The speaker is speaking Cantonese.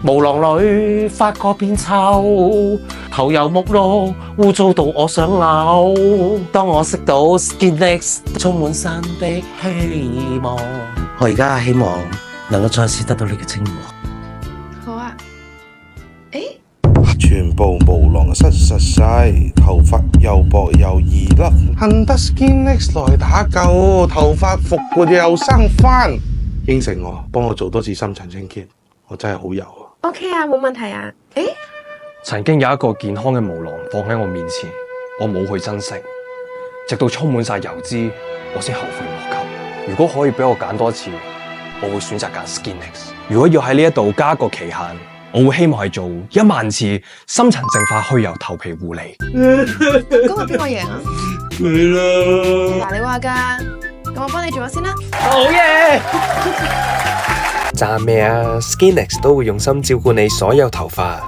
無浪裏發覺變臭，頭油木綠，污糟到我想嘔。當我識到 Skinx， 充滿新的希望。我而家希望能夠再次得到你嘅稱呼。好啊。全部無浪實晒，頭髮又薄又易甩，恨得 Skinx 來打救，頭髮復活又生翻。應承我，幫我做多次深層清潔，我真係好油啊！ OK 啊，冇問題啊。曾經有一個健康嘅毛囊放喺我面前，我冇去珍惜，直到充滿晒油脂，我先後悔莫及。如果可以俾我揀多次，我會選擇揀 Skinx。如果要喺呢一度加個期限，我會希望係做10000次深層淨化去油頭皮護理。嗰個邊個贏啊？你啦！嗱，你話㗎，咁我幫你做咗先啦。好嘢！讚咩啊 ？Skinx 都會用心照顧你所有頭髮。